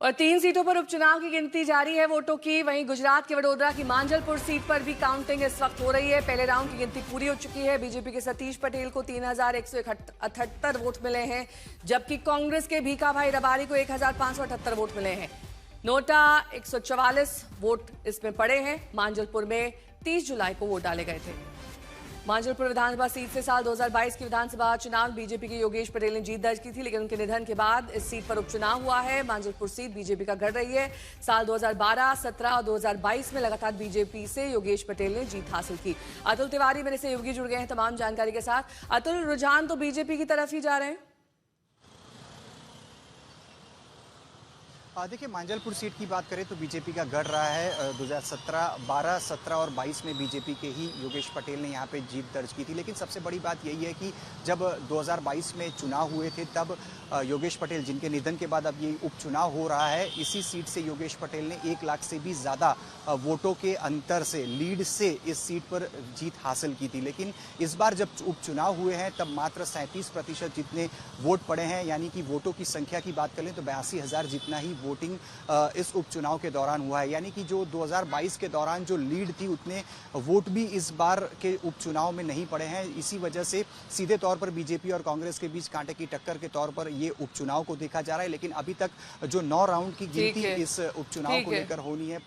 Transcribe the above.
और 3 सीटों पर उपचुनाव की गिनती जारी है वोटों की। वहीं गुजरात के वडोदरा की मांजलपुर सीट पर भी काउंटिंग इस वक्त हो रही है। पहले राउंड की गिनती पूरी हो चुकी है। बीजेपी के सतीश पटेल को 3178 वोट मिले हैं, जबकि कांग्रेस के भीखा भाई रबारी को 1578 वोट मिले हैं। नोटा 144 वोट इसमें पड़े हैं। मांजलपुर में 30 जुलाई को वोट डाले गए थे। मांजलपुर विधानसभा सीट से साल 2022 के विधानसभा चुनाव बीजेपी के योगेश पटेल ने जीत दर्ज की थी, लेकिन उनके निधन के बाद इस सीट पर उपचुनाव हुआ है। मांजलपुर सीट बीजेपी का गढ़ रही है। साल 2012, 17 और 2022 में लगातार बीजेपी से योगेश पटेल ने जीत हासिल की। अतुल तिवारी मेरे सहयोगी जुड़ गए हैं तमाम जानकारी के साथ। अतुल, रुझान तो बीजेपी की तरफ ही जा रहे हैं। देखिए, मांजलपुर सीट की बात करें तो बीजेपी का गढ़ रहा है। 2017, 12, 17 और 22 में बीजेपी के ही योगेश पटेल ने यहाँ पे जीत दर्ज की थी। लेकिन सबसे बड़ी बात यही है कि जब 2022 में चुनाव हुए थे तब योगेश पटेल, जिनके निधन के बाद अब ये उपचुनाव हो रहा है, इसी सीट से योगेश पटेल ने 1 लाख से भी ज़्यादा वोटों के अंतर से, लीड से इस सीट पर जीत हासिल की थी। लेकिन इस बार जब उपचुनाव हुए हैं तब मात्र 37% जितने वोट पड़े हैं, यानी कि वोटों की संख्या की बात करें तो 82,000 जितना ही वोटिंग इस उपचुनाव के दौरान हुआ है। यानी कि जो 2022 के दौरान जो लीड थी उतने वोट भी इस बार के उपचुनाव में नहीं पड़े हैं। इसी वजह से सीधे तौर पर बीजेपी और कांग्रेस के बीच कांटे की टक्कर के तौर पर ये उपचुनाव को देखा जा रहा है। लेकिन अभी तक जो 9 राउंड की गिनती इस उपचुनाव को लेकर होनी है।